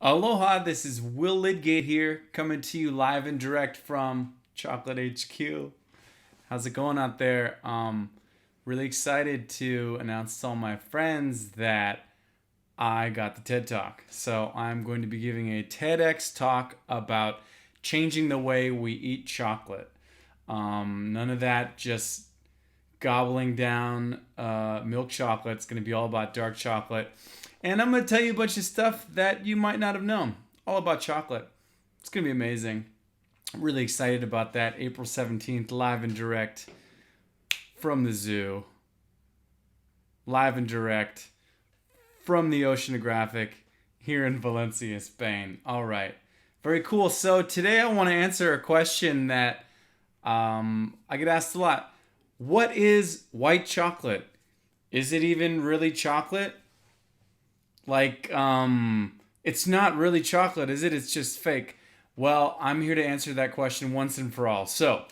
Aloha, this is Will Lydgate here, coming to you live and direct from Chocolate HQ. How's it going out there? Really excited to announce to all my friends that I got the TED Talk. So I'm going to be giving a TEDx talk about changing the way we eat chocolate. None of that just gobbling down milk chocolate. It's going to be all about dark chocolate. And I'm going to tell you a bunch of stuff that you might not have known, all about chocolate. It's going to be amazing. I'm really excited about that. April 17th, live and direct from the zoo. Live and direct from the Oceanographic here in Valencia, Spain. All right. Very cool. So today I want to answer a question that I get asked a lot. What is white chocolate? Is it even really chocolate? It's not really chocolate, is it? It's just fake. Well, I'm here to answer that question once and for all. So,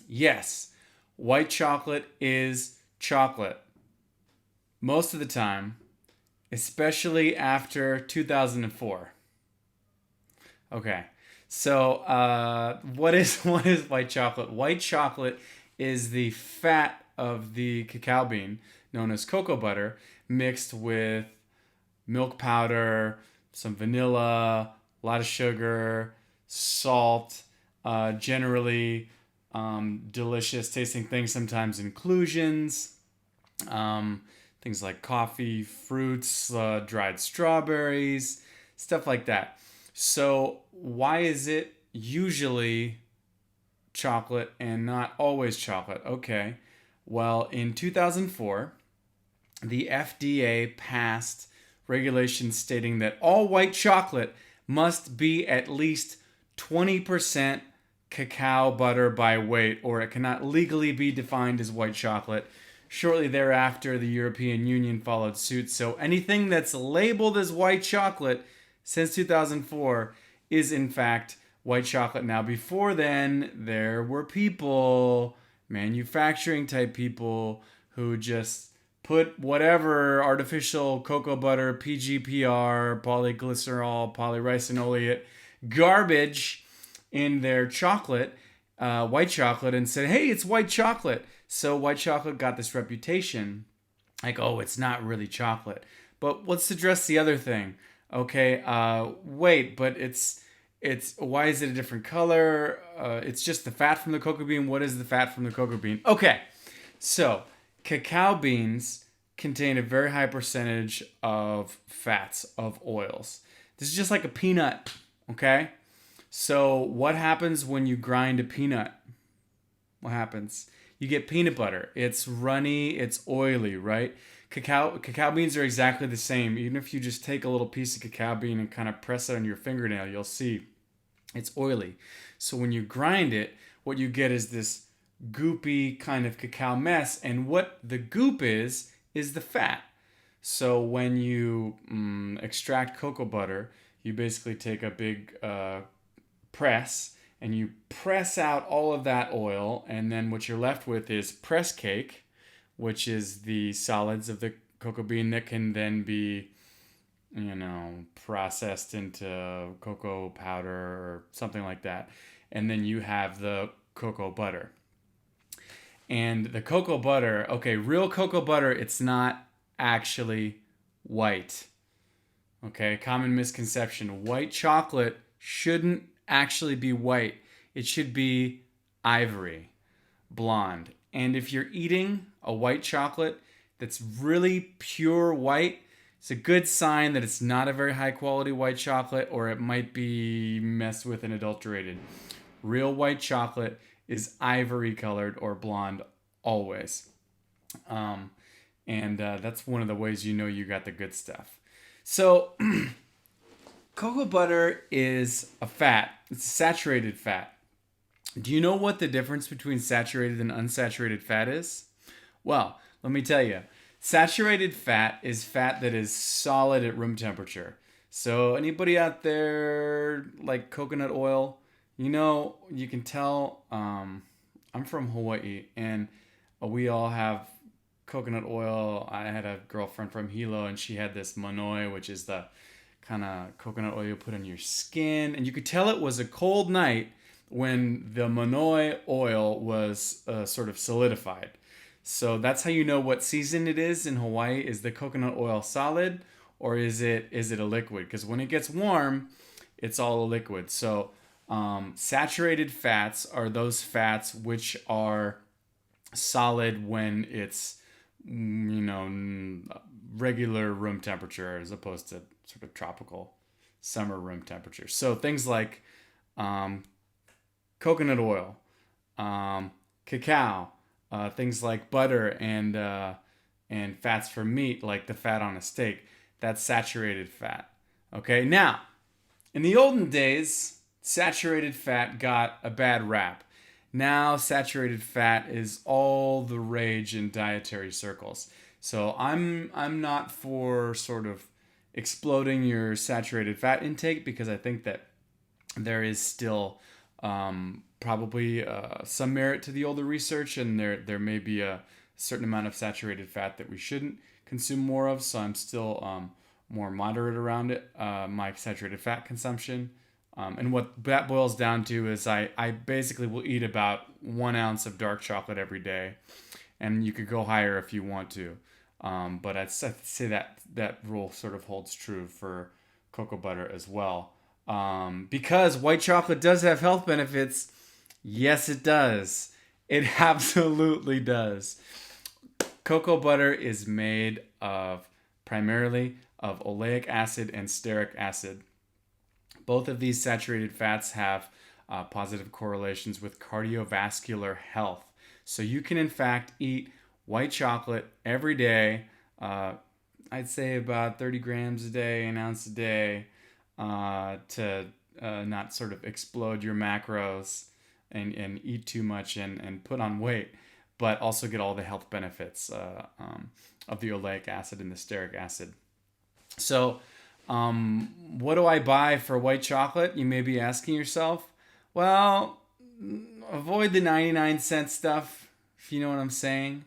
yes, white chocolate is chocolate. Most of the time, especially after 2004. Okay. So, what is white chocolate? White chocolate is the fat of the cacao bean, known as cocoa butter, mixed with milk powder, some vanilla, a lot of sugar, salt, generally delicious tasting things, sometimes inclusions, things like coffee, fruits, dried strawberries, stuff like that. So, why is it usually chocolate and not always chocolate? Okay, well, in 2004, the FDA passed regulations stating that all white chocolate must be at least 20% cacao butter by weight, or it cannot legally be defined as white chocolate. Shortly thereafter, the European Union followed suit. So anything that's labeled as white chocolate since 2004 is in fact white chocolate. Now, before then, there were people, manufacturing type people, who just put whatever artificial cocoa butter, PGPR, polyglycerol, polyricinoleate garbage in their chocolate, white chocolate, and said, hey, it's white chocolate. So white chocolate got this reputation like, oh, it's not really chocolate. But let's address the other thing. Okay, wait, but it's why is it a different color? It's just the fat from the cocoa bean. What is the fat from the cocoa bean? Okay, so cacao beans contain a very high percentage of fats, of oils. This is just like a peanut, okay? So, what happens when you grind a peanut? What happens? You get peanut butter. It's runny, it's oily, right? Cacao beans are exactly the same. Even if you just take a little piece of cacao bean and kind of press it on your fingernail, you'll see it's oily. So when you grind it, what you get is this goopy kind of cacao mess, and what the goop is the fat. So when you extract cocoa butter, you basically take a big press and you press out all of that oil, and then what you're left with is press cake, which is the solids of the cocoa bean that can then be, processed into cocoa powder or something like that. And then you have the cocoa butter. And the cocoa butter, okay, real cocoa butter, it's not actually white. Okay, common misconception. White chocolate shouldn't actually be white. It should be ivory, blonde. And if you're eating a white chocolate that's really pure white, it's a good sign that it's not a very high quality white chocolate, or it might be messed with and adulterated. Real white chocolate is ivory colored or blonde always. Um, and that's one of the ways you know you got the good stuff. So, cocoa butter is a fat, it's a saturated fat. Do you know what the difference between saturated and unsaturated fat is? Well, let me tell you. Saturated fat is fat that is solid at room temperature. So, anybody out there like coconut oil, you can tell I'm from Hawaii, and we all have coconut oil. I had a girlfriend from Hilo, and she had this manoi, which is the kind of coconut oil you put on your skin. And you could tell it was a cold night when the Monoi oil was sort of solidified. So that's how you know what season it is in Hawaii. Is the coconut oil solid, or is it a liquid? Because when it gets warm, it's all a liquid. So saturated fats are those fats which are solid when it's regular room temperature as opposed to sort of tropical summer room temperature. So things like coconut oil, cacao, things like butter and fats for meat, like the fat on a steak. That's saturated fat. Okay, now in the olden days, saturated fat got a bad rap. Now saturated fat is all the rage in dietary circles. So I'm not for sort of exploding your saturated fat intake, because I think that there is still probably some merit to the older research, and there may be a certain amount of saturated fat that we shouldn't consume more of. So I'm still more moderate around it, my saturated fat consumption. And what that boils down to is I basically will eat about 1 ounce of dark chocolate every day, and you could go higher if you want to. But I'd say that rule sort of holds true for cocoa butter as well. Because white chocolate does have health benefits. Yes, it does. It absolutely does. Cocoa butter is made primarily of oleic acid and stearic acid. Both of these saturated fats have positive correlations with cardiovascular health. So you can, in fact, eat white chocolate every day. I'd say about 30 grams a day, an ounce a day, to not sort of explode your macros and eat too much and put on weight, but also get all the health benefits of the oleic acid and the stearic acid. So what do I buy for white chocolate? You may be asking yourself. Well, avoid the 99-cent stuff, if you know what I'm saying.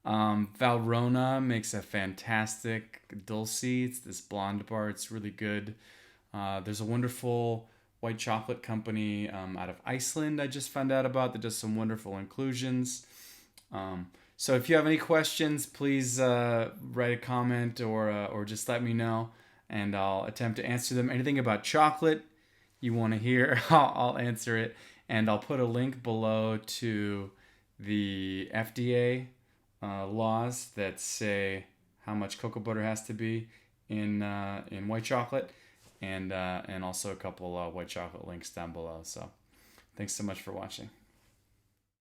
Valrhona makes a fantastic dulce. It's this blonde bar. It's really good. There's a wonderful white chocolate company out of Iceland I just found out about that does some wonderful inclusions. So if you have any questions, please write a comment or just let me know, and I'll attempt to answer them. Anything about chocolate you want to hear, I'll answer it. And I'll put a link below to the FDA laws that say how much cocoa butter has to be in white chocolate, and also a couple white chocolate links down below. So thanks so much for watching.